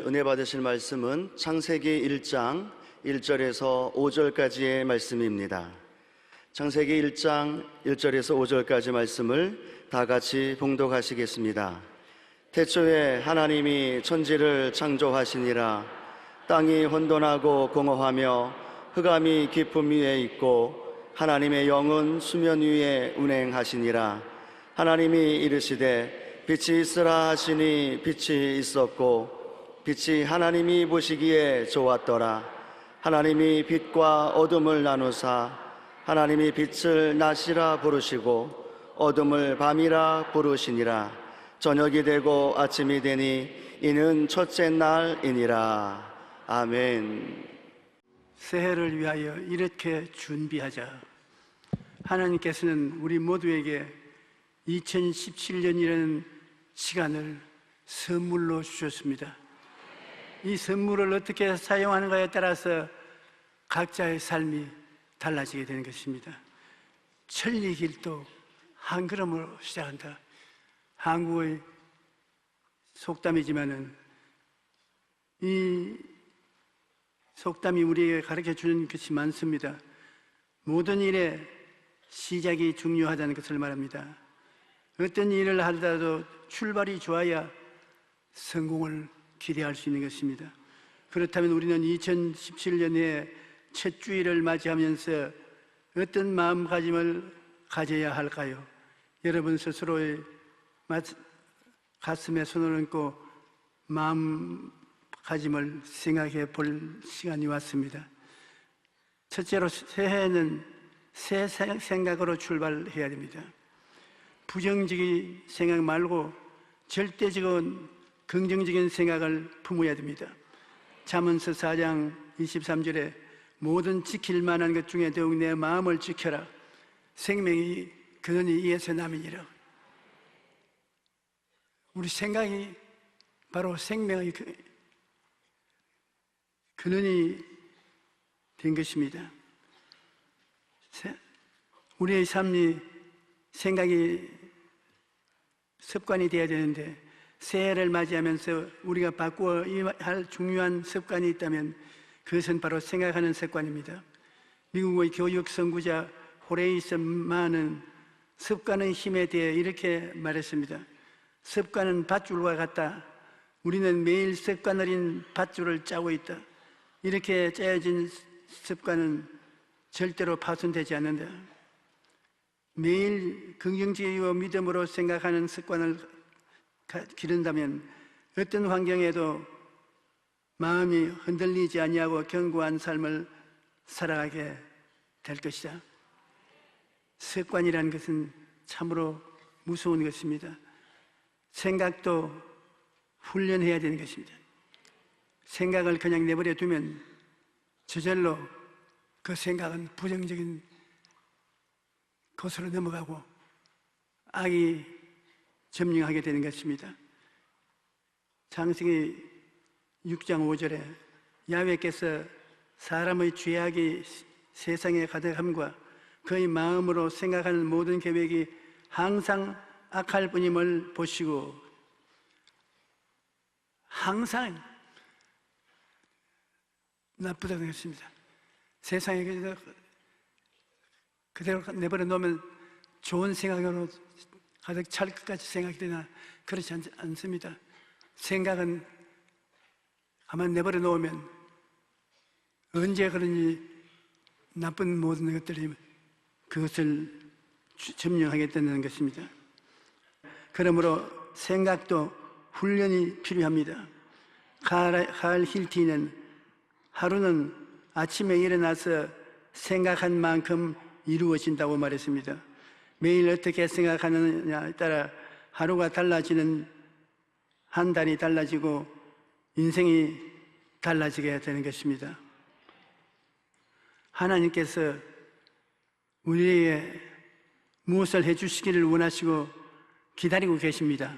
은혜 받으실 말씀은 창세기 1장 1절에서 5절까지의 말씀입니다. 창세기 1장 1절에서 5절까지 말씀을 다 같이 봉독하시겠습니다. 태초에 하나님이 천지를 창조하시니라. 땅이 혼돈하고 공허하며 흑암이 깊음 위에 있고 하나님의 영은 수면 위에 운행하시니라. 하나님이 이르시되 빛이 있으라 하시니 빛이 있었고 빛이 하나님이 보시기에 좋았더라. 하나님이 빛과 어둠을 나누사 하나님이 빛을 낮이라 부르시고 어둠을 밤이라 부르시니라. 저녁이 되고 아침이 되니 이는 첫째 날이니라. 아멘. 새해를 위하여 이렇게 준비하자. 하나님께서는 우리 모두에게 2017년이라는 시간을 선물로 주셨습니다. 이 선물을 어떻게 사용하는가에 따라서 각자의 삶이 달라지게 되는 것입니다. 천리 길도 한 걸음으로 시작한다. 한국의 속담이지만은 이 속담이 우리에게 가르쳐 주는 것이 많습니다. 모든 일에 시작이 중요하다는 것을 말합니다. 어떤 일을 하더라도 출발이 좋아야 성공을 기대할 수 있는 것입니다. 그렇다면 우리는 2017년에 첫 주일을 맞이하면서 어떤 마음가짐을 가져야 할까요? 여러분 스스로의 가슴에 손을 얹고 마음가짐을 생각해 볼 시간이 왔습니다. 첫째로 새해에는 새 생각으로 출발해야 됩니다. 부정적인 생각 말고 절대적인 긍정적인 생각을 품어야 됩니다. 잠언서 4장 23절에 모든 지킬 만한 것 중에 더욱 내 마음을 지켜라. 생명이 근원이 이에서 남이니라. 우리 생각이 바로 생명의 근원이 된 것입니다. 우리의 삶이 생각이 습관이 되어야 되는데 새해를 맞이하면서 우리가 바꾸어야 할 중요한 습관이 있다면 그것은 바로 생각하는 습관입니다. 미국의 교육 선구자 호레이스만은 습관의 힘에 대해 이렇게 말했습니다. 습관은 밧줄과 같다. 우리는 매일 습관 어린 밧줄을 짜고 있다. 이렇게 짜여진 습관은 절대로 파손되지 않는다. 매일 긍정적이고 믿음으로 생각하는 습관을 기른다면 어떤 환경에도 마음이 흔들리지 아니하고 견고한 삶을 살아가게 될 것이다. 습관이라는 것은 참으로 무서운 것입니다. 생각도 훈련해야 되는 것입니다. 생각을 그냥 내버려 두면 저절로 그 생각은 부정적인 것으로 넘어가고 악이 점령하게 되는 것입니다. 창세기 6장 5절에 야훼께서 사람의 죄악이 세상에 가득함과 그의 마음으로 생각하는 모든 계획이 항상 악할 뿐임을 보시고, 항상 나쁘다는 것입니다. 세상에 그대로 내버려 놓으면 좋은 생각으로 가득 찰 것까지 생각이 되나 그렇지 않습니다. 생각은 가만 내버려 놓으면 언제 그런지 나쁜 모든 것들이 그것을 점령하겠다는 것입니다. 그러므로 생각도 훈련이 필요합니다. 칼 힐티는 하루는 아침에 일어나서 생각한 만큼 이루어진다고 말했습니다. 매일 어떻게 생각하느냐에 따라 하루가 달라지는, 한 달이 달라지고 인생이 달라지게 되는 것입니다. 하나님께서 우리에게 무엇을 해주시기를 원하시고 기다리고 계십니다.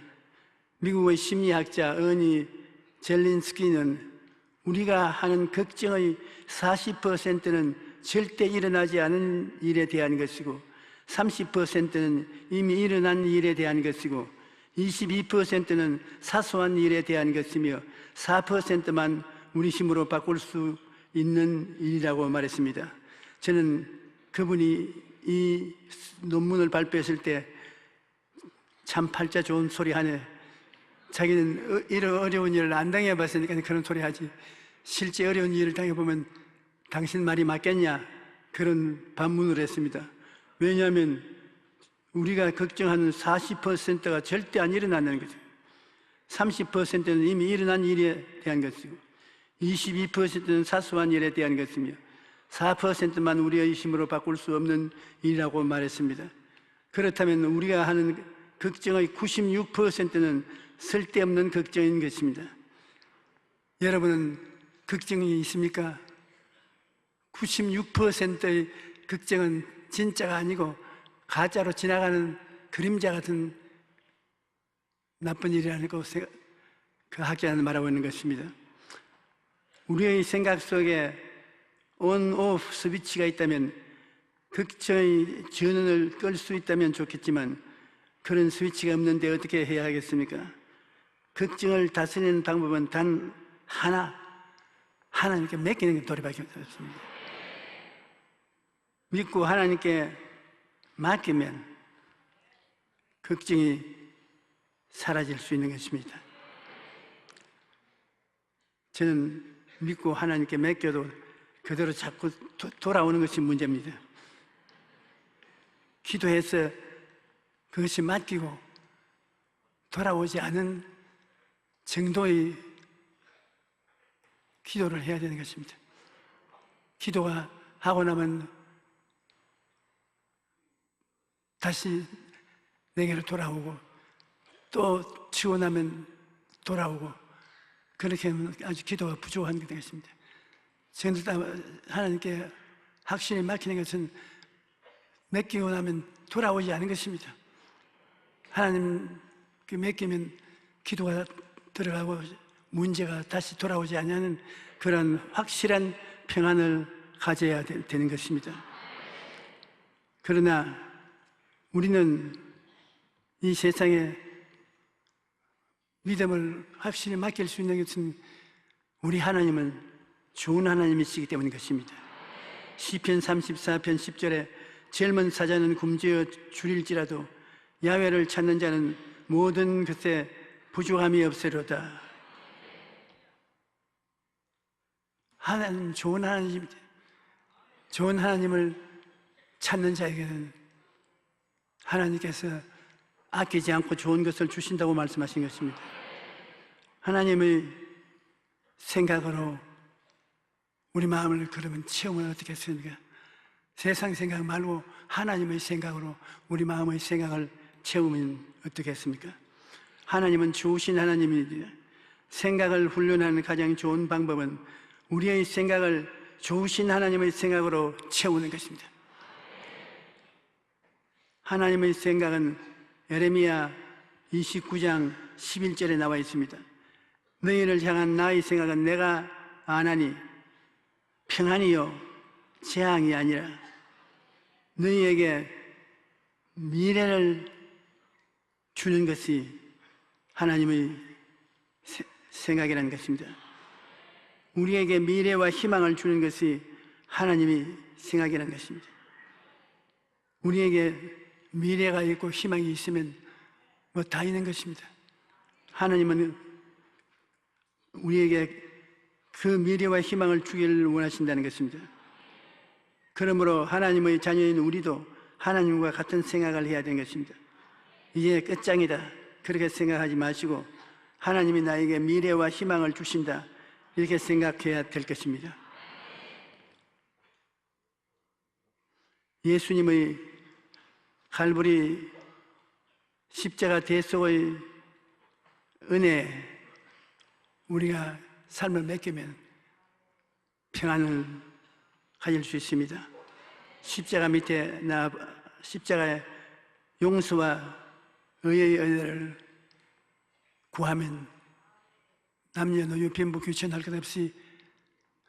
미국의 심리학자 어니 젤린스키는 우리가 하는 걱정의 40%는 절대 일어나지 않은 일에 대한 것이고 30%는 이미 일어난 일에 대한 것이고 22%는 사소한 일에 대한 것이며 4%만 우리 힘으로 바꿀 수 있는 일이라고 말했습니다. 저는 그분이 이 논문을 발표했을 때 참 팔자 좋은 소리 하네. 자기는 이런 어려운 일을 안 당해봤으니까 그런 소리 하지. 실제 어려운 일을 당해보면 당신 말이 맞겠냐? 그런 반문을 했습니다. 왜냐하면 우리가 걱정하는 40%가 절대 안 일어나는 거죠. 30%는 이미 일어난 일에 대한 것이고 22%는 사소한 일에 대한 것이며 4%만 우리의 힘으로 바꿀 수 없는 일이라고 말했습니다. 그렇다면 우리가 하는 걱정의 96%는 쓸데없는 걱정인 것입니다. 여러분은 걱정이 있습니까? 96%의 걱정은 진짜가 아니고 가짜로 지나가는 그림자 같은 나쁜 일이라는 그 학자는 말하고 있는 것입니다. 우리의 생각 속에 온, 오프 스위치가 있다면 걱정의 전원을 끌 수 있다면 좋겠지만 그런 스위치가 없는데 어떻게 해야 하겠습니까? 걱정을 다스리는 방법은 단 하나님께 맡기는 게 도리밖에 없습니다. 믿고 하나님께 맡기면 걱정이 사라질 수 있는 것입니다. 저는 믿고 하나님께 맡겨도 그대로 자꾸 돌아오는 것이 문제입니다. 기도해서 그것이 맡기고 돌아오지 않은 정도의 기도를 해야 되는 것입니다. 기도가 하고 나면 다시 내게로 돌아오고 또 치고 나면 돌아오고 그렇게 하면 아주 기도가 부족한 것입니다. 저는 하나님께 확신이 막히는 것은 맡기고 나면 돌아오지 않은 것입니다. 하나님께 맡기면 기도가 들어가고 문제가 다시 돌아오지 않는 그런 확실한 평안을 가져야 되는 것입니다. 그러나 우리는 이 세상에 믿음을 확실히 맡길 수 있는 것은 우리 하나님은 좋은 하나님이시기 때문인 것입니다. 시편 34편 10절에 젊은 사자는 굶주려 줄일지라도 야훼를 찾는 자는 모든 것에 부족함이 없으리로다. 하나님 좋은 하나님입니다. 좋은 하나님을 찾는 자에게는 하나님께서 아끼지 않고 좋은 것을 주신다고 말씀하신 것입니다. 하나님의 생각으로 우리 마음을 그러면 채우면 어떻게 했습니까? 세상 생각 말고 하나님의 생각으로 우리 마음의 생각을 채우면 어떻겠습니까? 하나님은 좋으신 하나님입니다. 생각을 훈련하는 가장 좋은 방법은 우리의 생각을 좋으신 하나님의 생각으로 채우는 것입니다. 하나님의 생각은 예레미야 29장 11절에 나와 있습니다. 너희를 향한 나의 생각은 내가 아나니 평안이요 재앙이 아니라 너희에게 미래를 주는 것이 하나님의 생각이라는 것입니다. 우리에게 미래와 희망을 주는 것이 하나님의 생각이라는 것입니다. 우리에게 미래가 있고 희망이 있으면 뭐 다 있는 것입니다. 하나님은 우리에게 그 미래와 희망을 주기를 원하신다는 것입니다. 그러므로 하나님의 자녀인 우리도 하나님과 같은 생각을 해야 되는 것입니다. 이제 끝장이다 그렇게 생각하지 마시고 하나님이 나에게 미래와 희망을 주신다 이렇게 생각해야 될 것입니다. 예수님의 갈보리 십자가 대속의 은혜 우리가 삶을 맡기면 평안을 가질 수 있습니다. 십자가 밑에 십자가의 용서와 의의 은혜를 구하면 남녀노소 빈부 귀천할 것 없이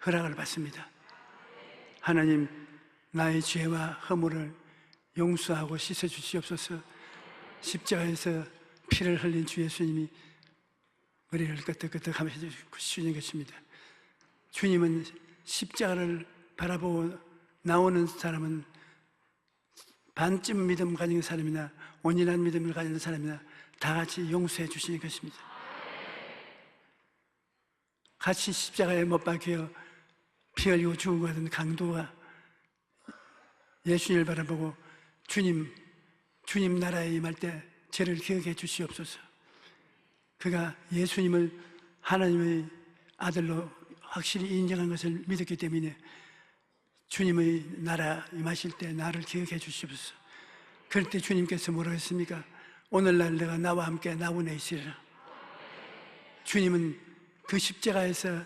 허락을 받습니다. 하나님 나의 죄와 허물을 용서하고 씻어주시옵소서. 십자가에서 피를 흘린 주 예수님이 머리를 끄덕끄덕 하면서 주신 것입니다. 주님은 십자가를 바라보고 나오는 사람은 반쯤 믿음 가진 사람이나 온전한 믿음을 가진 사람이나 다 같이 용서해 주시는 것입니다. 같이 십자가에 못 박혀 피 흘리고 죽은 것 같은 강도가 예수님을 바라보고 주님 나라에 임할 때 저를 기억해 주시옵소서. 그가 예수님을 하나님의 아들로 확실히 인정한 것을 믿었기 때문에 주님의 나라 임하실 때 나를 기억해 주시옵소서. 그럴 때 주님께서 뭐라고 했습니까? 오늘날 내가 나와 함께 나군에 있으리라. 주님은 그 십자가에서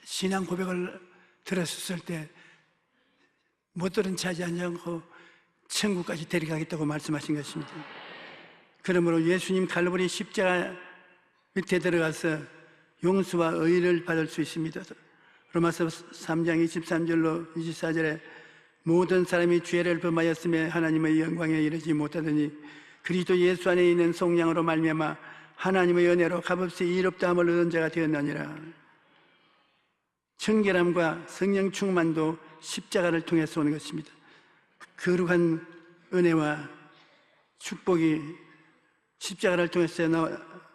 신앙 고백을 들었을 때 못 들은 체 하지 않고 천국까지 데려가겠다고 말씀하신 것입니다. 그러므로 예수님 칼바리 십자가 밑에 들어가서 용서와 의를 받을 수 있습니다. 로마서 3장 23절로 24절에 모든 사람이 죄를 범하였음에 하나님의 영광에 이르지 못하더니 그리스도 예수 안에 있는 속량으로 말미암아 하나님의 은혜로 값없이 이롭다함을 얻은 자가 되었느니라. 청결함과 성령 충만도 십자가를 통해서 오는 것입니다. 거룩한 은혜와 축복이 십자가를 통해서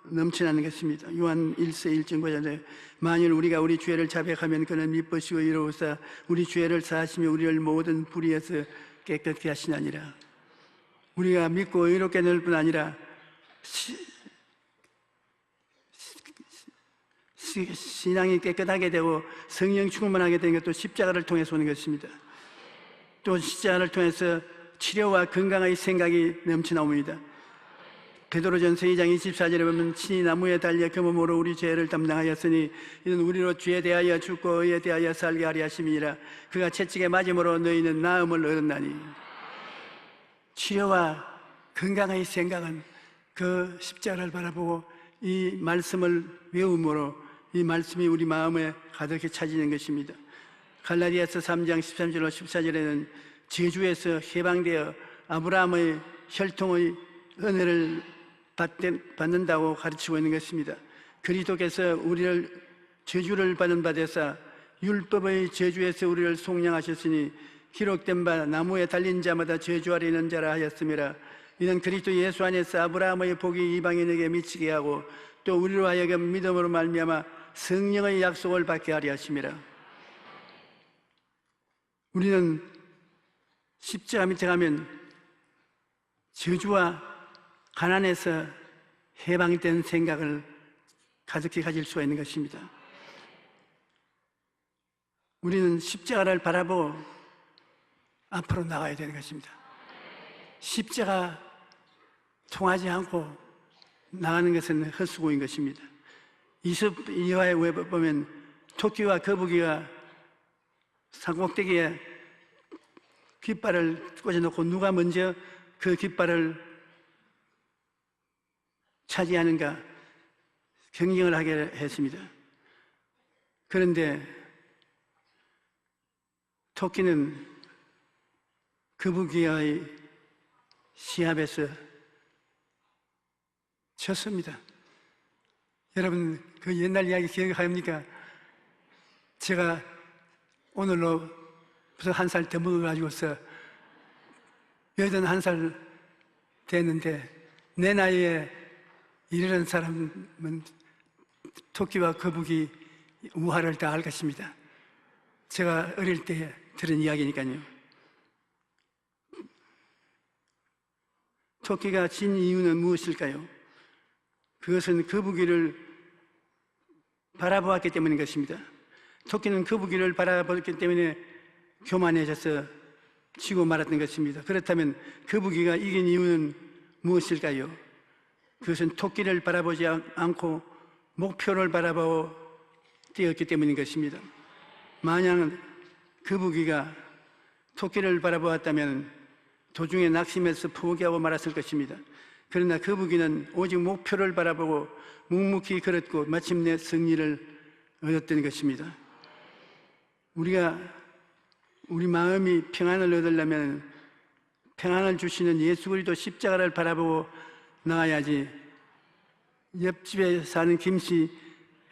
넘쳐나는 것입니다. 요한 1서 1.9절에 만일 우리가 우리 죄를 자백하면 그는 미쁘시고 이로우사 우리 죄를 사하시며 우리를 모든 불의에서 깨끗게 하시나니라. 우리가 믿고 의롭게 될 뿐 아니라 신앙이 깨끗하게 되고 성령 충만하게 되는 것도 십자가를 통해서 오는 것입니다. 또 십자가를 통해서 치료와 건강의 생각이 넘쳐나옵니다. 베드로전서 2장 24절에 보면 친히 나무에 달려 그 몸으로 우리 죄를 담당하였으니 이는 우리로 죄에 대하여 죽고 의에 대하여 살게 하려 하심이니라. 그가 채찍에 맞음으로 너희는 나음을 얻었나니. 치료와 건강의 생각은 그 십자가를 바라보고 이 말씀을 외움으로 이 말씀이 우리 마음에 가득히 차지는 것입니다. 갈라디아서 3장 13절로 14절에는 저주에서 해방되어 아브라함의 혈통의 은혜를 받는다고 가르치고 있는 것입니다. 그리스도께서 우리를 저주를 받은 바 되사 율법의 저주에서 우리를 속량하셨으니 기록된 바 나무에 달린 자마다 저주 아래 있는 자라 하였음이라. 이는 그리스도 예수 안에서 아브라함의 복이 이방인에게 미치게 하고 또 우리로 하여금 믿음으로 말미암아 성령의 약속을 받게 하려 하심이라. 우리는 십자가 밑에 가면 저주와 가난에서 해방된 생각을 가득히 가질 수가 있는 것입니다. 우리는 십자가를 바라보고 앞으로 나가야 되는 것입니다. 십자가 통하지 않고 나가는 것은 헛수고인 것입니다. 이습 이화에 보면 토끼와 거북이가 산꼭대기에 깃발을 꽂아놓고 누가 먼저 그 깃발을 차지하는가 경쟁을 하게 했습니다. 그런데 토끼는 거북이와의 시합에서 졌습니다. 여러분 그 옛날 이야기 기억합니까? 제가 오늘로 벌써 한 살 더 먹어가지고서 81살 됐는데 내 나이에 이르는 사람은 토끼와 거북이 우화를 다 알 것입니다. 제가 어릴 때 들은 이야기니까요. 토끼가 진 이유는 무엇일까요? 그것은 거북이를 바라보았기 때문인 것입니다. 토끼는 거북이를 바라보았기 때문에 교만해져서 지고 말았던 것입니다. 그렇다면 거북이가 이긴 이유는 무엇일까요? 그것은 토끼를 바라보지 않고 목표를 바라보고 뛰었기 때문인 것입니다. 만약 거북이가 토끼를 바라보았다면 도중에 낙심해서 포기하고 말았을 것입니다. 그러나 거북이는 오직 목표를 바라보고 묵묵히 걸었고 마침내 승리를 얻었던 것입니다. 우리 마음이 평안을 얻으려면 평안을 주시는 예수 그리스도 십자가를 바라보고 나가야지 옆집에 사는 김씨,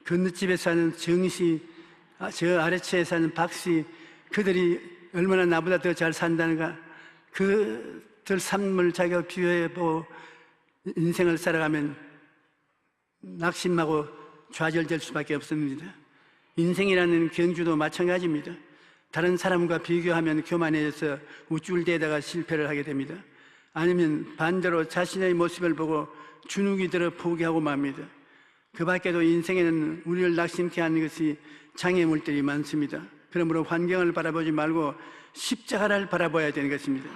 건너집에 사는 정씨, 저 아래채에 사는 박씨, 그들이 얼마나 나보다 더 잘 산다는가, 그들 삶을 자기가 비교해보고 인생을 살아가면 낙심하고 좌절될 수밖에 없습니다. 인생이라는 경주도 마찬가지입니다. 다른 사람과 비교하면 교만해져서 우쭐대다가 실패를 하게 됩니다. 아니면 반대로 자신의 모습을 보고 주눅이 들어 포기하고 맙니다. 그 밖에도 인생에는 우리를 낙심케 하는 것이 장애물들이 많습니다. 그러므로 환경을 바라보지 말고 십자가를 바라봐야 되는 것입니다.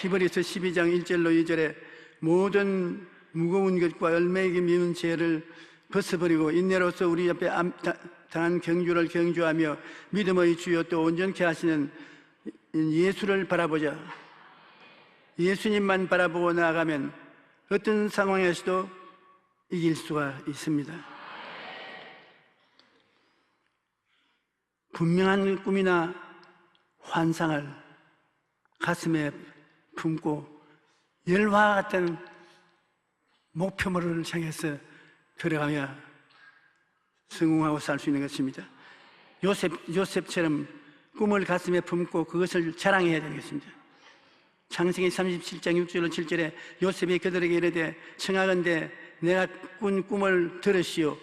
히브리서 12장 1절로 2절에 모든 무거운 것과 열매에게 미운 죄를 벗어버리고 인내로서 우리 앞에 당한 경주를 경주하며 믿음의 주여 또 온전케 하시는 예수를 바라보자. 예수님만 바라보고 나아가면 어떤 상황에서도 이길 수가 있습니다. 분명한 꿈이나 환상을 가슴에 품고 열화 같은 목표물을 향해서 걸어가며 성공하고 살 수 있는 것입니다. 요셉처럼 꿈을 가슴에 품고 그것을 자랑해야 되는 것입니다. 창세기 37장 6절로 7절에 요셉이 그들에게 이르되 청하건대 내가 꾼 꿈을 들으시오.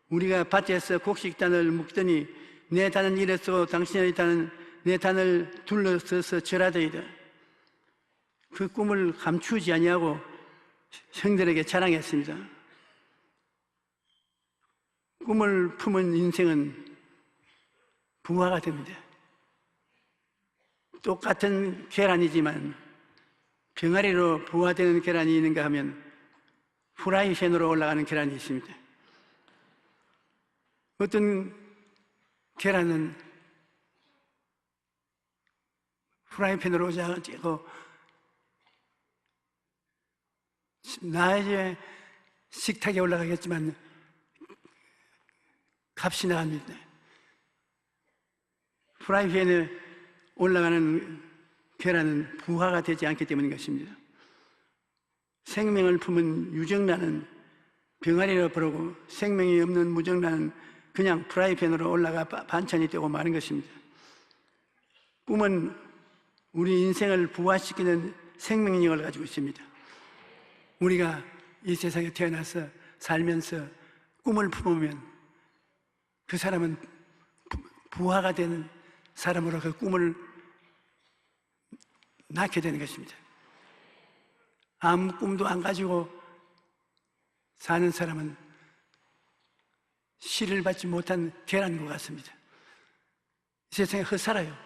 우리가 밭에서 곡식단을 묶더니 내 단은 이래서 당신의 단은 내 단을 둘러서서 절하더이다. 그 꿈을 감추지 아니하고 형들에게 자랑했습니다. 꿈을 품은 인생은 부화가 됩니다. 똑같은 계란이지만 병아리로 부화되는 계란이 있는가 하면 프라이팬으로 올라가는 계란이 있습니다. 어떤 계란은 프라이팬으로 자고 나중에 식탁에 올라가겠지만 값이 나갑니다. 프라이팬에 올라가는 계란은 부화가 되지 않기 때문인 것입니다. 생명을 품은 유정란은 병아리로 부르고 생명이 없는 무정란은 그냥 프라이팬으로 올라가 반찬이 되고 마는 것입니다. 꿈은 우리 인생을 부화시키는 생명력을 가지고 있습니다. 우리가 이 세상에 태어나서 살면서 꿈을 품으면 그 사람은 부화가 되는 사람으로 그 꿈을 낳게 되는 것입니다. 아무 꿈도 안 가지고 사는 사람은 씨를 받지 못한 계란과 같습니다. 이 세상에 헛살아요.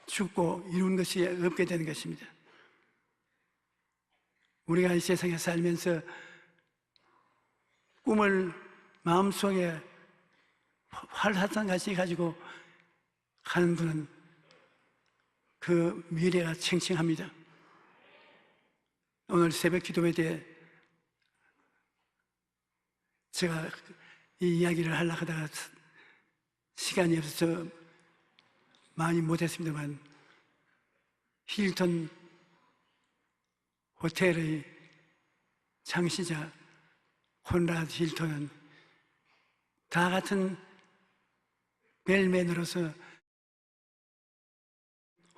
죽고 이룬 것이 없게 되는 것입니다. 우리가 이 세상에 살면서 꿈을 마음속에 활화산같이 가지고 가는 분은 그 미래가 층층합니다. 오늘 새벽 기도회 때 제가 이 이야기를 하려고 하다가 시간이 없어서 많이 못했습니다만 힐튼 호텔의 창시자 콘라드 힐튼은 다 같은 벨맨으로서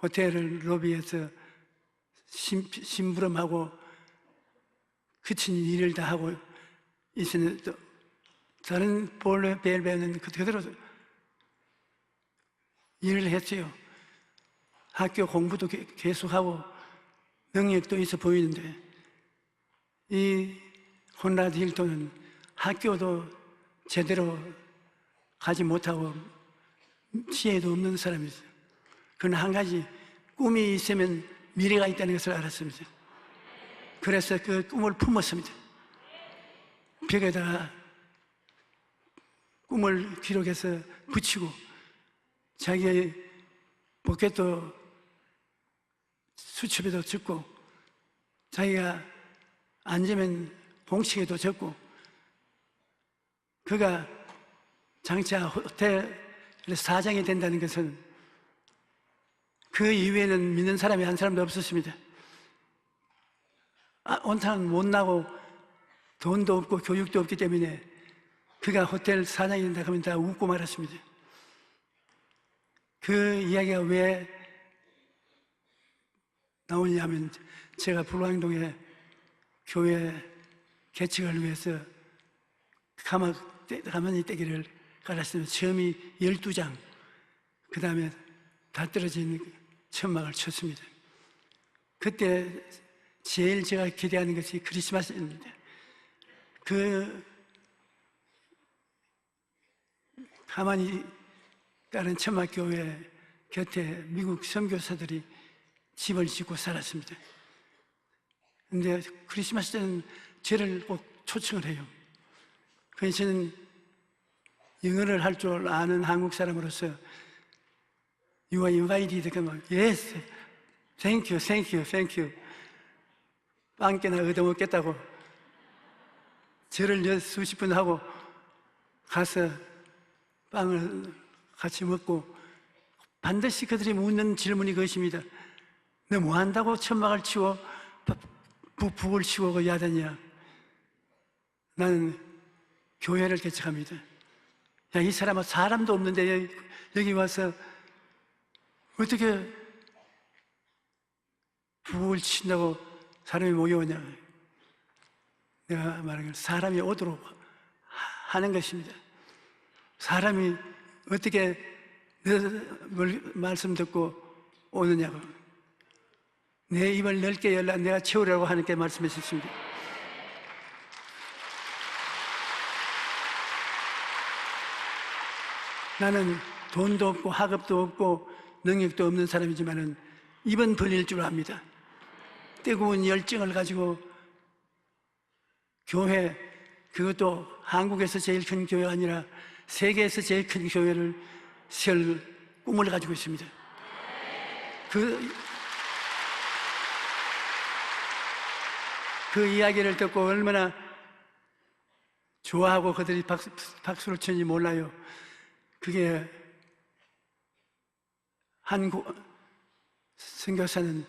호텔 로비에서 심부름하고 그친 일을 다 하고 있었는데 저는 볼 벨맨은 그대로 일을 했어요. 학교 공부도 계속하고 능력도 있어 보이는데 이 콘라드 힐튼은 학교도 제대로 가지 못하고 지혜도 없는 사람이었어요. 그는 한 가지 꿈이 있으면 미래가 있다는 것을 알았습니다. 그래서 그 꿈을 품었습니다. 벽에다가 꿈을 기록해서 붙이고 자기의 포켓도 수첩에도 적고 자기가 앉으면 공책에도 적고 그가 장차 호텔 사장이 된다는 것은 그 이후에는 믿는 사람이 한 사람도 없었습니다. 온탕 못 나고 돈도 없고 교육도 없기 때문에 그가 호텔 사장이 된다 하면 다 웃고 말았습니다. 그 이야기가 왜 나오냐면 제가 불광동에 교회 개척을 위해서 가만히 떼기를 갈았으면 처음이 12장, 그 다음에 다 떨어진 천막을 쳤습니다. 그때 제일 제가 기대하는 것이 크리스마스입니다. 그 가만히 다른 천막교회 곁에 미국 선교사들이 집을 짓고 살았습니다. 근데 크리스마스 때는 저를 꼭 초청을 해요. 그래서 저는 영어를 할 줄 아는 한국 사람으로서 You are invited. 그러면 Yes, thank you, thank you, thank you. 빵깨나 얻어먹겠다고 절을 수십 분 하고 가서 빵을 같이 먹고 반드시 그들이 묻는 질문이 그것입니다. 너 뭐 한다고 천막을 치워 북을 치워 그 야단이야. 나는 교회를 개척합니다. 야, 이 사람은 사람도 없는데 여기 와서 어떻게 북을 친다고 사람이 모여오냐. 내가 말한 건 사람이 오도록 하는 것입니다. 사람이 어떻게 내 말씀 듣고 오느냐고. 내 입을 넓게 열라 내가 채우라고 하나님께 말씀하셨습니다. 나는 돈도 없고 학업도 없고 능력도 없는 사람이지만은 입은 벌릴 줄 압니다. 뜨거운 열정을 가지고 교회, 그것도 한국에서 제일 큰 교회가 아니라 세계에서 제일 큰 교회를 세울 꿈을 가지고 있습니다. 그 이야기를 듣고 얼마나 좋아하고 그들이 박수를 치는지 몰라요. 그게 한 선교사는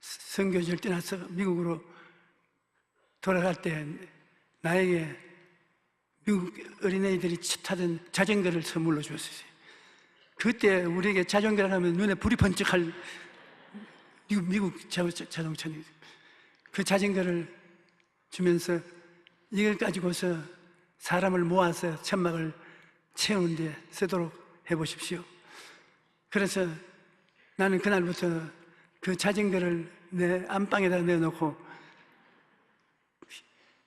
선교지를 떠나서 미국으로 돌아갈 때 나에게 미국 어린애들이 타던 자전거를 선물로 주었어요. 그때 우리에게 자전거를 하면 눈에 불이 번쩍할 미국 자동차니 그 자전거를 주면서 이걸 가지고서 사람을 모아서 천막을 채우는 데 쓰도록 해보십시오. 그래서 나는 그날부터 그 자전거를 내 안방에다 내놓고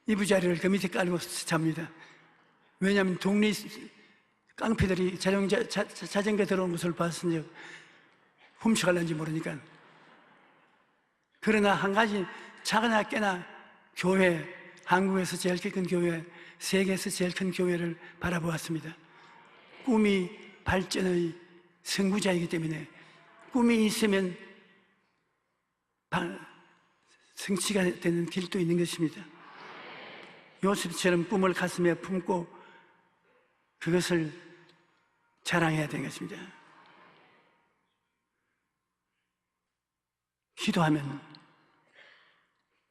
이부자리를 그 밑에 깔고 잡니다. 왜냐하면 동네 깡패들이 자전거 들어온 것을 봤으니 훔쳐갈는지 모르니까. 그러나 한 가지 작으나 깨나 교회, 한국에서 제일 큰 교회, 세계에서 제일 큰 교회를 바라보았습니다. 꿈이 발전의 선구자이기 때문에 꿈이 있으면 성취가 되는 길도 있는 것입니다. 요셉처럼 꿈을 가슴에 품고 그것을 자랑해야 되는 것입니다. 기도하면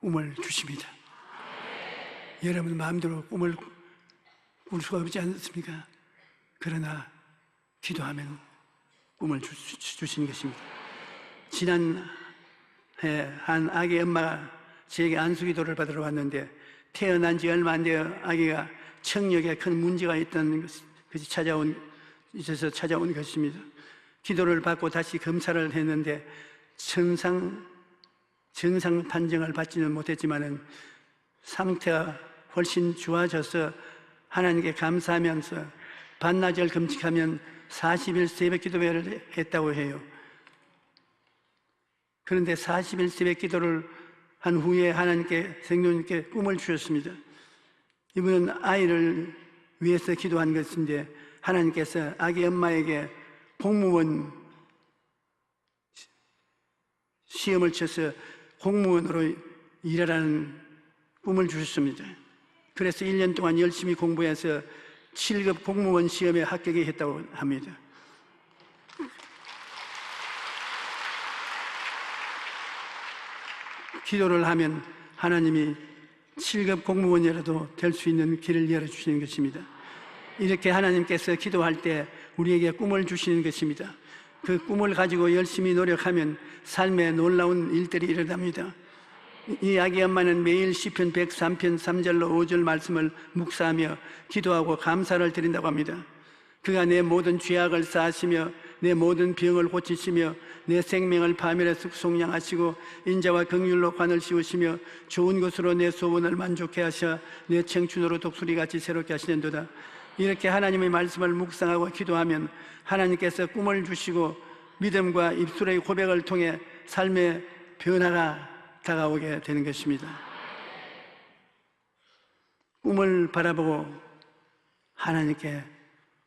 꿈을 주십니다. 여러분 마음대로 꿈을 꿀 수가 없지 않습니까? 그러나 기도하면 꿈을 주시는 것입니다. 지난해 한 아기 엄마가 제게 안수기도를 받으러 왔는데 태어난 지 얼마 안 되어 아기가 청력에 큰 문제가 있다는 것이 찾아온 것입니다. 기도를 받고 다시 검사를 했는데 정상 판정을 받지는 못했지만은 상태가 훨씬 좋아져서 하나님께 감사하면서 반나절 금식하면 40일 새벽 기도회를 했다고 해요. 그런데 40일 새벽 기도를 한 후에 하나님께 성령님께 꿈을 주셨습니다. 이분은 아이를 위해서 기도한 것인데 하나님께서 아기 엄마에게 공무원 시험을 쳐서 공무원으로 일하라는 꿈을 주셨습니다. 그래서 1년 동안 열심히 공부해서 7급 공무원 시험에 합격을 했다고 합니다. 기도를 하면 하나님이 7급 공무원이라도 될 수 있는 길을 열어주시는 것입니다. 이렇게 하나님께서 기도할 때 우리에게 꿈을 주시는 것입니다. 그 꿈을 가지고 열심히 노력하면 삶에 놀라운 일들이 일어납니다. 이 아기 엄마는 매일 시편 103편 3절로 5절 말씀을 묵상하며 기도하고 감사를 드린다고 합니다. 그가 내 모든 죄악을 사하시며 내 모든 병을 고치시며 내 생명을 파멸해 속량하시고 인자와 긍휼로 관을 씌우시며 좋은 것으로 내 소원을 만족해 하셔 내 청춘으로 독수리같이 새롭게 하시는도다. 이렇게 하나님의 말씀을 묵상하고 기도하면 하나님께서 꿈을 주시고 믿음과 입술의 고백을 통해 삶의 변화가 다가오게 되는 것입니다. 꿈을 바라보고 하나님께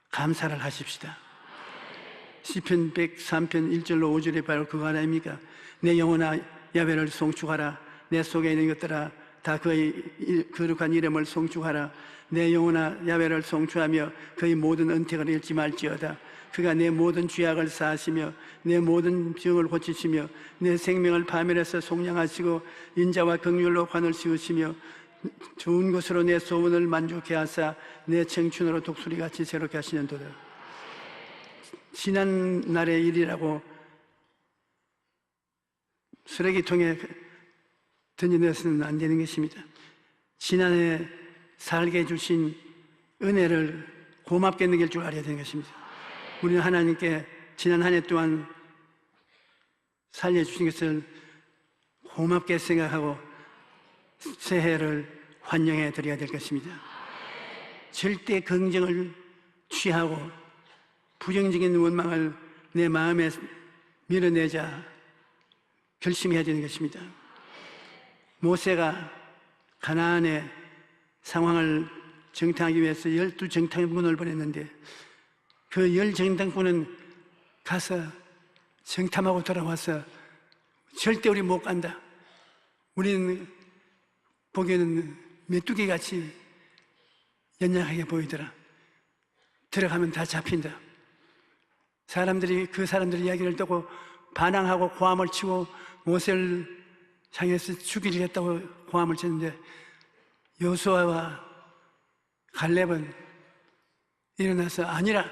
감사를 하십시다. 시편 103편 1절로 5절에 바로 그거 아닙니까? 내 영혼아 야훼를 송축하라. 내 속에 있는 것들아 다 그의 거룩한 이름을 송축하라. 내 영혼아 야훼를 송축하며 그의 모든 은택을 잃지 말지어다. 그가 내 모든 죄악을 사하시며 내 모든 병을 고치시며 내 생명을 파멸해서 속량하시고 인자와 긍휼로 관을 씌우시며 좋은 것으로 내 소원을 만족해 하사 내 청춘으로 독수리같이 새롭게 하시는도다. 지난 날의 일이라고 쓰레기통에 던져내서는 안 되는 것입니다. 지난해 살게 해주신 은혜를 고맙게 느낄 줄 알아야 되는 것입니다. 우리는 하나님께 지난 한 해 동안 살려주신 것을 고맙게 생각하고 새해를 환영해 드려야 될 것입니다. 절대 긍정을 취하고 부정적인 원망을 내 마음에 밀어내자 결심해야 되는 것입니다. 모세가 가나안의 상황을 정탐하기 위해서 12정탐꾼을 보냈는데 그 10정탐꾼은 가서 정탐하고 돌아와서 절대 우리 못 간다. 우리는 보기에는 메뚜기같이 연약하게 보이더라. 들어가면 다 잡힌다. 사람들이 그 사람들의 이야기를 듣고 반항하고 고함을 치고 모세를 향해서 죽이려 했다고 고함을 쳤는데 여호수아와 갈렙은 일어나서 아니라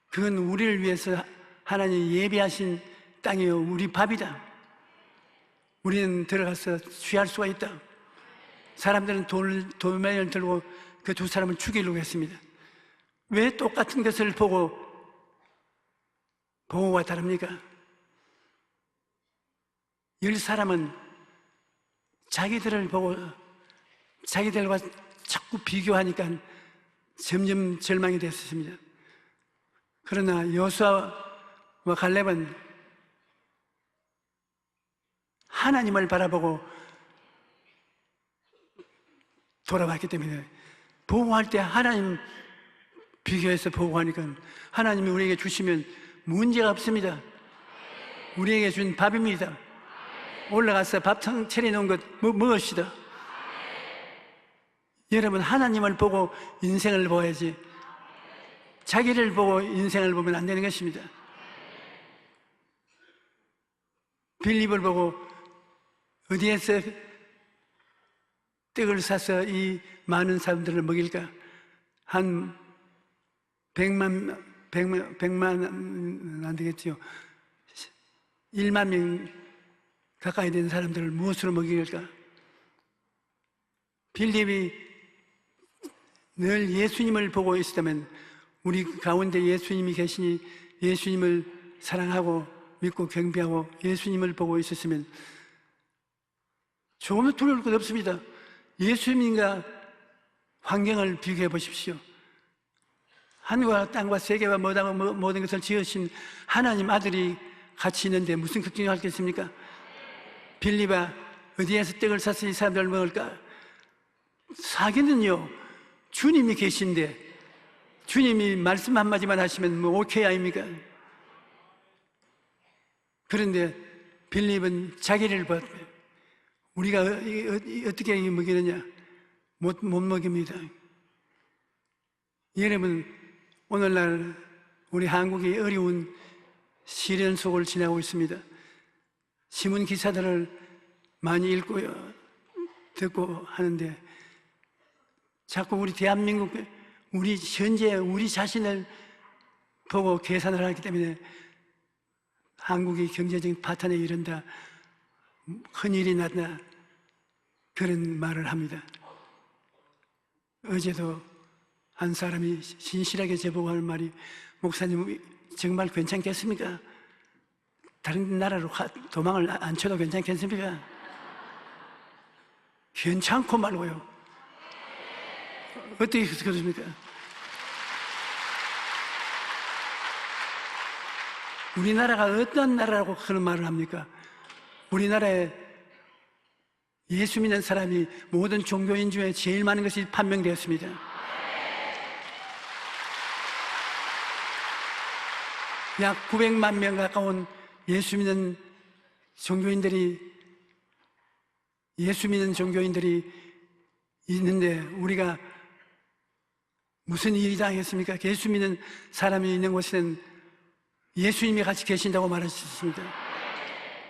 그건 우리를 위해서 하나님이 예비하신 땅이요 우리 밥이다. 우리는 들어가서 취할 수가 있다. 사람들은 돌멩이를 들고 그 두 사람을 죽이려고 했습니다. 왜 똑같은 것을 보고 보고가 다릅니까? 10사람은 자기들을 보고 자기들과 자꾸 비교하니까 점점 절망이 됐습니다. 그러나 여호수아와 갈렙은 하나님을 바라보고 돌아왔기 때문에 보고할 때 하나님 비교해서 보고하니까 하나님이 우리에게 주시면 문제가 없습니다. 우리에게 준 밥입니다. 올라가서 밥상 차려놓은 것 무엇이다. 여러분 하나님을 보고 인생을 보아야지 자기를 보고 인생을 보면 안 되는 것입니다. 빌립을 보고 어디에서 떡을 사서 이 많은 사람들을 먹일까? 한 100만 안 되겠지요. 1만 명 가까이 된 사람들을 무엇으로 먹일까? 빌립이 늘 예수님을 보고 있었다면 우리 가운데 예수님이 계시니 예수님을 사랑하고 믿고 경배하고 예수님을 보고 있었으면 조금도 두려울 것 없습니다. 예수님과 환경을 비교해 보십시오. 하늘과 땅과 세계와 모든 것을 지으신 하나님 아들이 같이 있는데 무슨 걱정이 할겠습니까? 빌립아 어디에서 떡을 사서 이 사람들을 먹을까? 사기는요 주님이 계신데 주님이 말씀 한마디만 하시면 뭐 오케이 아닙니까? 그런데 빌립은 자기를 봐. 우리가 어떻게 먹이느냐? 못 먹입니다. 여러분 오늘날 우리 한국이 어려운 시련 속을 지나고 있습니다. 신문 기사들을 많이 읽고요. 듣고 하는데 자꾸 우리 대한민국, 우리 현재 우리 자신을 보고 계산을 하기 때문에 한국이 경제적인 파탄에 이른다, 큰일이 났다, 그런 말을 합니다. 어제도 한 사람이 신실하게 저보고 하는 말이, 목사님 정말 괜찮겠습니까? 다른 나라로 도망을 안 쳐도 괜찮겠습니까? 괜찮고 말고요. 어떻게 그렇습니까? 우리나라가 어떤 나라라고 그런 말을 합니까? 우리나라에 예수 믿는 사람이 모든 종교인 중에 제일 많은 것이 판명되었습니다. 약 900만 명 가까운 예수 믿는 종교인들이 있는데 우리가 무슨 일이 당했습니까? 예수 믿는 사람이 있는 곳에는 예수님이 같이 계신다고 말하셨습니다.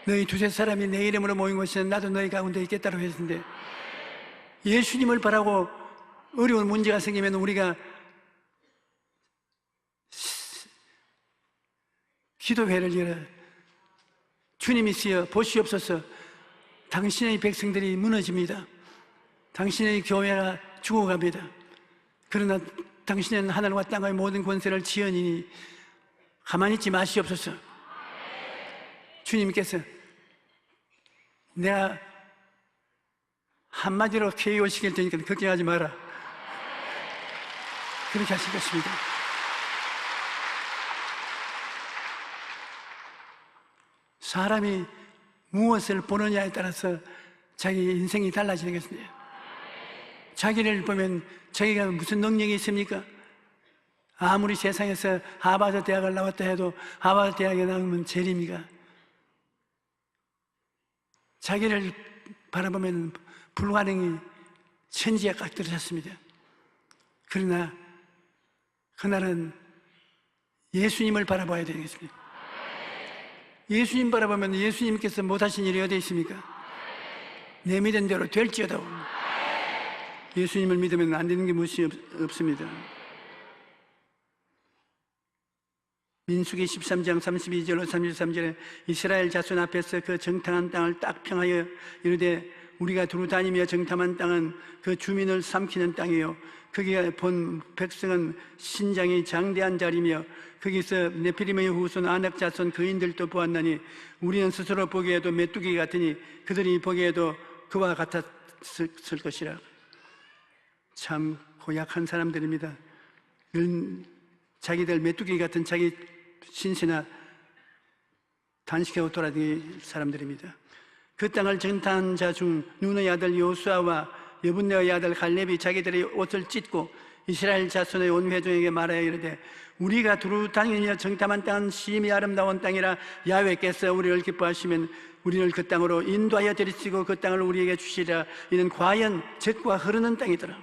너희 두세 사람이 내 이름으로 모인 곳에는 나도 너희 가운데 있겠다고 했는데, 예수님을 바라고 어려운 문제가 생기면 우리가 기도회를 열어 주님이시여 보시옵소서, 당신의 백성들이 무너집니다. 당신의 교회가 죽어갑니다. 그러나 당신은 하늘과 땅의 모든 권세를 지으니 가만히 있지 마시옵소서. 주님께서 내가 한마디로 KO 시킬 테니까 걱정하지 마라, 그렇게 하실 것입니다. 사람이 무엇을 보느냐에 따라서 자기 인생이 달라지는 것입니다. 자기를 보면 자기가 무슨 능력이 있습니까? 아무리 세상에서 하버드 대학을 나왔다 해도 하버드 대학에 나오면 재림이가, 자기를 바라보면 불가능이 천지에 깍 들어섰습니다. 그러나 그날은 예수님을 바라봐야 되겠습니다. 예수님 바라보면 예수님께서 못하신 일이 어디 있습니까? 내 믿은 대로 될지어다. 예수님을 믿으면 안 되는 게 무엇이 없습니다. 민수기 13장 32절로 33절에 이스라엘 자손 앞에서 그 정탐한 땅을 딱 평하여 이르되, 우리가 두루 다니며 정탐한 땅은 그 주민을 삼키는 땅이요, 거기에 본 백성은 신장이 장대한 자리며 거기서 네피림의 후손 아낙 자손 거인들도 보았나니 우리는 스스로 보기에도 메뚜기 같으니 그들이 보기에도 그와 같았을 것이라. 참 고약한 사람들입니다. 늘 자기들 메뚜기 같은 자기 신세나 단식하고 돌아다니는 사람들입니다. 그 땅을 정탐한 자 중 눈의 아들 요수아와 여분네의 아들 갈렙이 자기들의 옷을 찢고 이스라엘 자손의 온 회중에게 말하여 이르되, 우리가 두루 다니며 정탐한 땅은 심히 아름다운 땅이라 야훼께서 우리를 기뻐하시면 우리를 그 땅으로 인도하여 데리시고 그 땅을 우리에게 주시리라. 이는 과연 젖과 흐르는 땅이더라.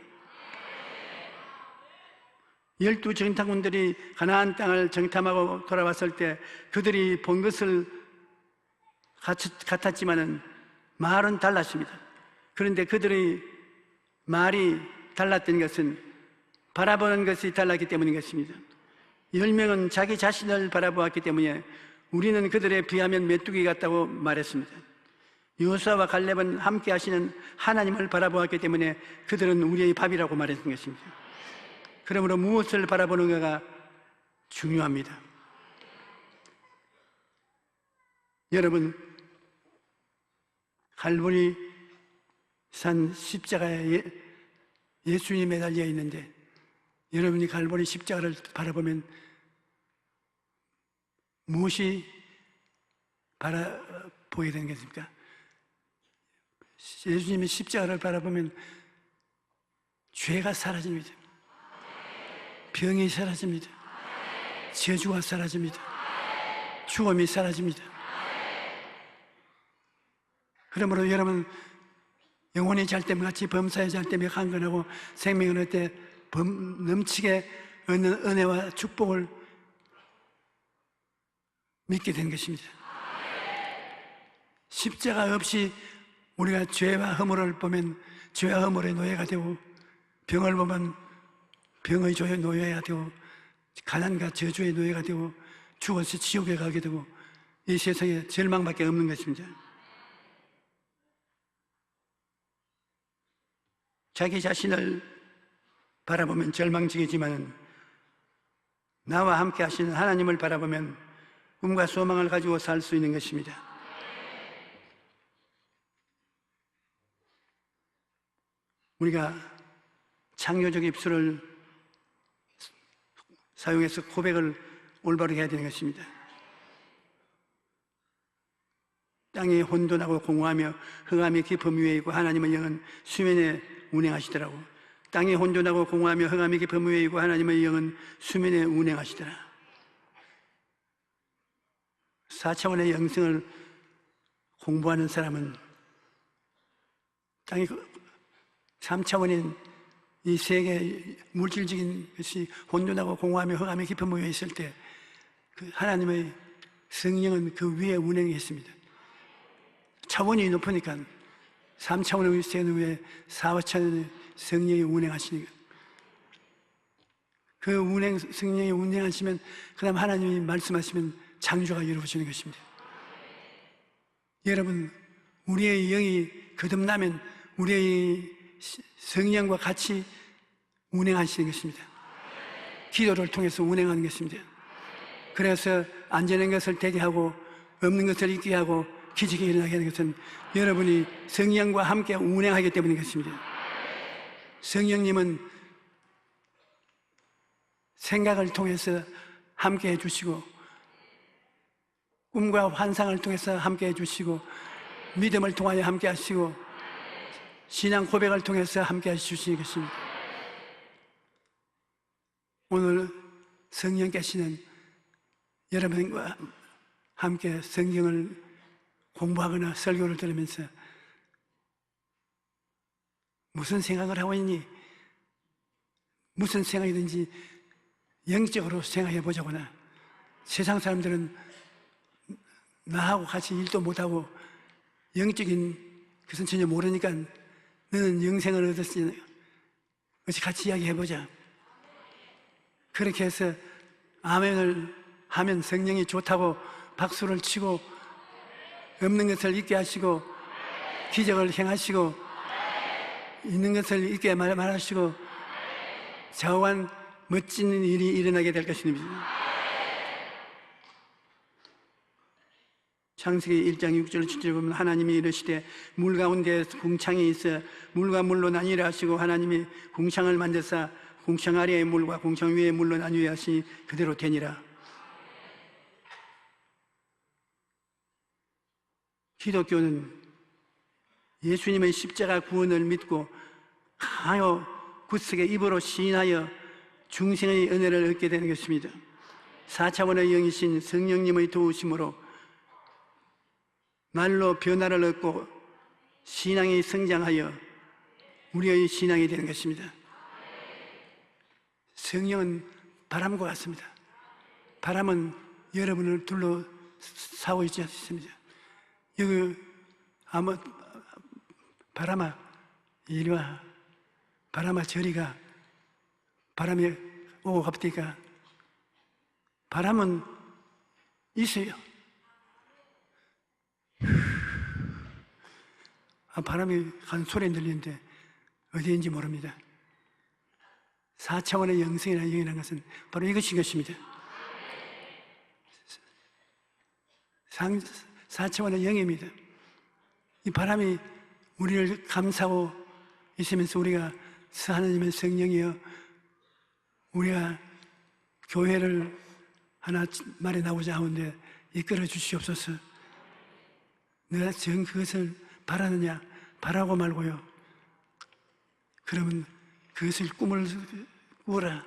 12 정탐꾼들이 가나안 땅을 정탐하고 돌아왔을 때 그들이 본 것을 같았지만은 말은 달랐습니다. 그런데 그들의 말이 달랐던 것은 바라보는 것이 달랐기 때문인 것입니다. 10명은 자기 자신을 바라보았기 때문에 우리는 그들에 비하면 메뚜기 같다고 말했습니다. 여호수아와 갈렙은 함께 하시는 하나님을 바라보았기 때문에 그들은 우리의 밥이라고 말했던 것입니다. 그러므로 무엇을 바라보는가가 중요합니다. 여러분, 갈보리 산 십자가에 예수님이 매달려 있는데 여러분이 갈보리 십자가를 바라보면 무엇이 보게 되는 것입니까? 예수님의 십자가를 바라보면 죄가 사라집니다. 병이 사라집니다. 저주가 사라집니다. 죽음이 사라집니다. 그러므로 여러분, 영혼이 잘 때면 같이 범사에 잘 때면 강건하고 생명을 얻을 때 넘치게 얻는 은혜와 축복을 믿게 된 것입니다. 십자가 없이 우리가 죄와 허물을 보면 죄와 허물의 노예가 되고, 병을 보면 병의 노예가 되고, 가난과 저주의 노예가 되고, 죽어서 지옥에 가게 되고, 이 세상에 절망밖에 없는 것입니다. 자기 자신을 바라보면 절망적이지만 나와 함께 하시는 하나님을 바라보면 꿈과 소망을 가지고 살 수 있는 것입니다. 우리가 창조적 입술을 사용해서 고백을 올바르게 해야 되는 것입니다. 땅이 혼돈하고 공허하며 흑암이 깊음 위에 있고 하나님의 영은 수면에 운행하시더라고. 땅이 혼돈하고 공허하며 흑암이 깊음 위에 있고 하나님의 영은 수면에 운행하시더라. 4차원의 영성을 공부하는 사람은 땅이 3차원인 이 세계 물질적인 것이 혼돈하고 공허하며 흑암이 깊은 위에 있을 때 그 하나님의 성령은 그 위에 운행했습니다. 차원이 높으니까 3차원의 세계 위에 4차원의 성령이 운행하시는 것. 그 성령이 운행하시면 그 다음 하나님이 말씀하시면 창조가 이루어지는 것입니다. 여러분, 우리의 영이 거듭나면 우리의 성령과 같이 운행하시는 것입니다. 기도를 통해서 운행하는 것입니다. 그래서 안 되는 것을 되게 하고 없는 것을 있게 하고 기적이 일어나게 하는 것은 여러분이 성령과 함께 운행하기 때문인 것입니다. 성령님은 생각을 통해서 함께 해주시고 꿈과 환상을 통해서 함께 해주시고 믿음을 통하여 함께 하시고 신앙 고백을 통해서 함께 해주시는 것입니다. 오늘 성령께서는 여러분과 함께 성경을 공부하거나 설교를 들으면서 무슨 생각을 하고 있니? 무슨 생각이든지 영적으로 생각해 보자거나, 세상 사람들은 나하고 같이 일도 못하고 영적인 것은 전혀 모르니까 너는 영생을 얻었으니 같이 이야기해보자. 그렇게 해서 아멘을 하면 성령이 좋다고 박수를 치고 없는 것을 있게 하시고 기적을 행하시고 있는 것을 있게 말하시고 좌우한 멋진 일이 일어나게 될 것입니다. 창세기 1장 6절 7절 보면 하나님이 이르시되 물 가운데 궁창이 있어 물과 물로 나뉘라 하시고 하나님이 궁창을 만드사 궁창 아래의 물과 궁창 위의 물로 나뉘게 하시니 그대로 되니라. 기독교는 예수님의 십자가 구원을 믿고 강하여 굳세게 입으로 시인하여 중생의 은혜를 얻게 되는 것입니다. 4차원의 영이신 성령님의 도우심으로 날로 변화를 얻고 신앙이 성장하여 우리의 신앙이 되는 것입니다. 성령은 바람과 같습니다. 바람은 여러분을 둘러싸고 있지 않습니다. 여기 아무 바람아 이리 와, 바람아 저리 가, 바람이 오고 갑니까? 바람은 있어요. 바람이 간 소리 들리는데 어디인지 모릅니다. 4차원의 영성이라는 영이라는 것은 바로 이것인 것입니다. 4차원의 영입니다. 이 바람이 우리를 감싸고 있으면서 우리가 하나님의 성령이여 우리가 교회를 하나 마련하고자 하는데 이끌어 주시옵소서. 내가 정 그것을 바라느냐? 바라고 말고요. 그러면 그것을 꿈을 꾸어라.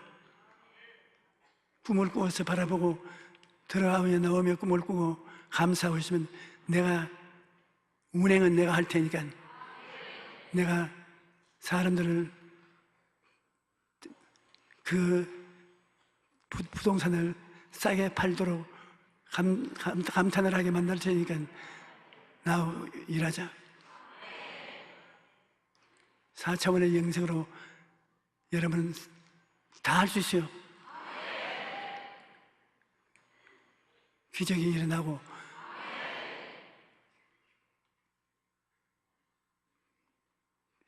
꿈을 꾸어서 바라보고 들어가며 나오며 꿈을 꾸고 감사하고 있으면 내가 운행은 내가 할 테니까 내가 사람들을 그 부동산을 싸게 팔도록 감탄을 하게 만들 테니까 나 일하자. 4차원의 영성으로 여러분은 다 할 수 있어요. 기적이 일어나고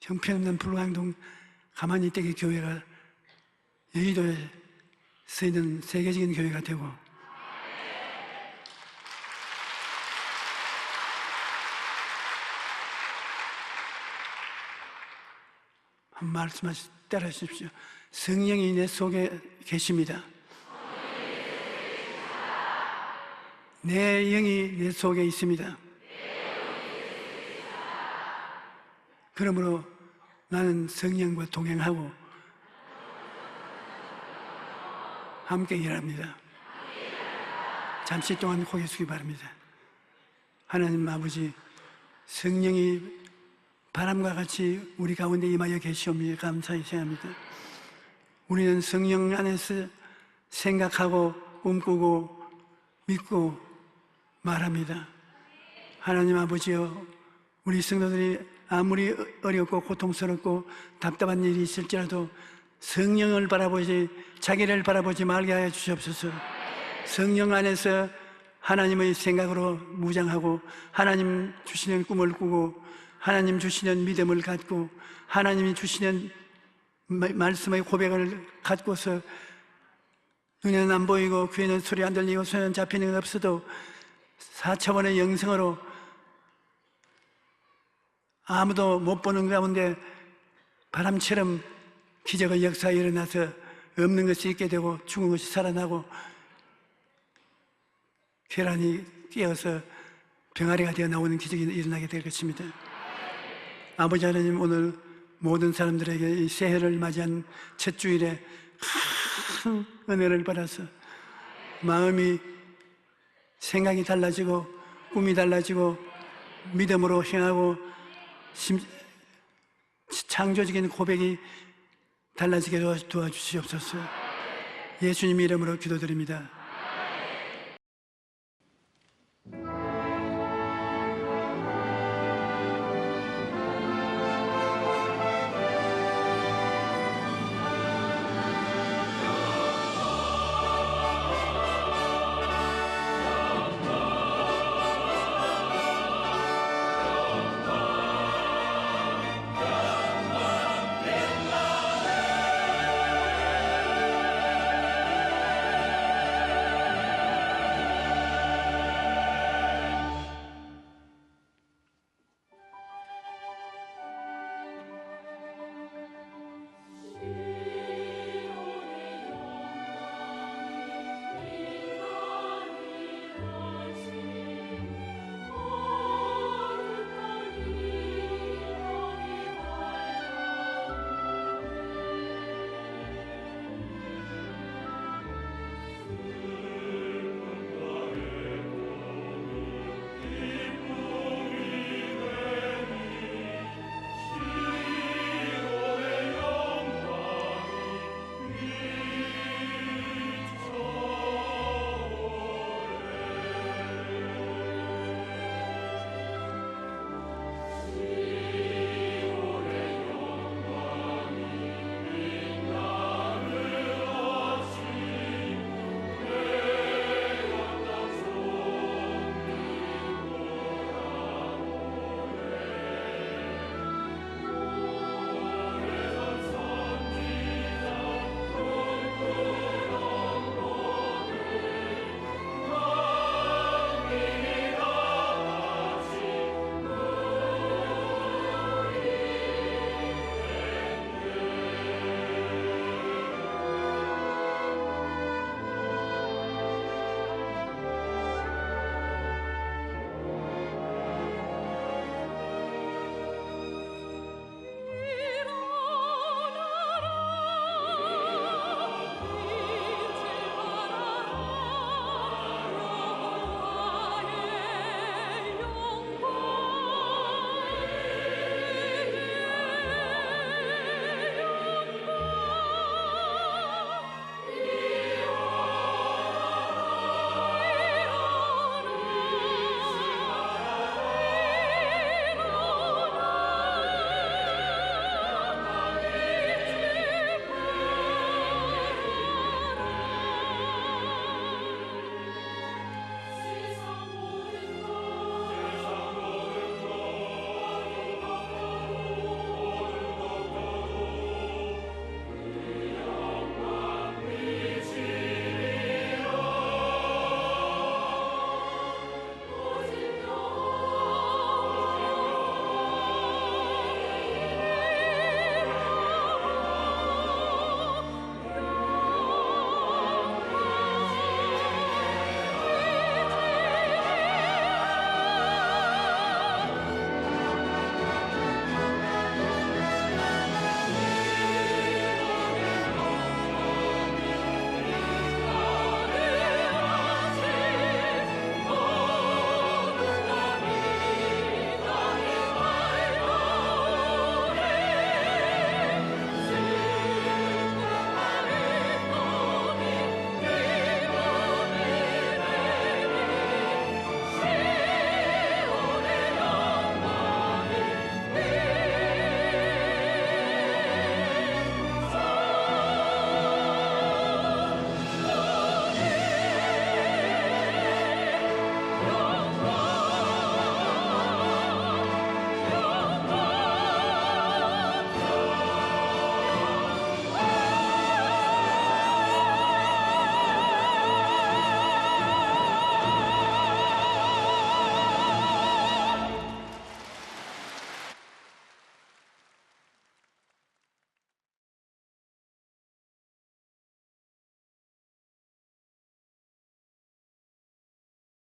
형편없는 불광동 가만히 있다기 교회가 여의도에 쓰이는 세계적인 교회가 되고 한 말씀 따라 하십시오. 성령이 내 속에 계십니다. 내 영이 내 속에 있습니다. 그러므로 나는 성령과 동행하고 함께 일합니다. 잠시 동안 고개 숙이기 바랍니다. 하나님 아버지, 성령이 바람과 같이 우리 가운데 임하여 계시오니 감사히 생각합니다. 우리는 성령 안에서 생각하고 꿈꾸고 믿고 말합니다. 하나님 아버지여, 우리 성도들이 아무리 어렵고 고통스럽고 답답한 일이 있을지라도 성령을 바라보지, 자기를 바라보지 말게 하여 주시옵소서. 성령 안에서 하나님의 생각으로 무장하고 하나님 주시는 꿈을 꾸고 하나님 주시는 믿음을 갖고 하나님이 주시는 말씀의 고백을 갖고서 눈에는 안 보이고 귀에는 소리 안 들리고 손에는 잡히는 건 없어도 4차원의 영성으로 아무도 못 보는 가운데 바람처럼 기적의 역사가 일어나서 없는 것이 있게 되고 죽은 것이 살아나고 계란이 깨어서 병아리가 되어 나오는 기적이 일어나게 될 것입니다. 아버지 하나님, 오늘 모든 사람들에게 이 새해를 맞이한 첫 주일에 큰 은혜를 받아서 마음이 생각이 달라지고 꿈이 달라지고 믿음으로 행하고 창조적인 고백이 달라지게 도와주시옵소서. 예수님 이름으로 기도드립니다.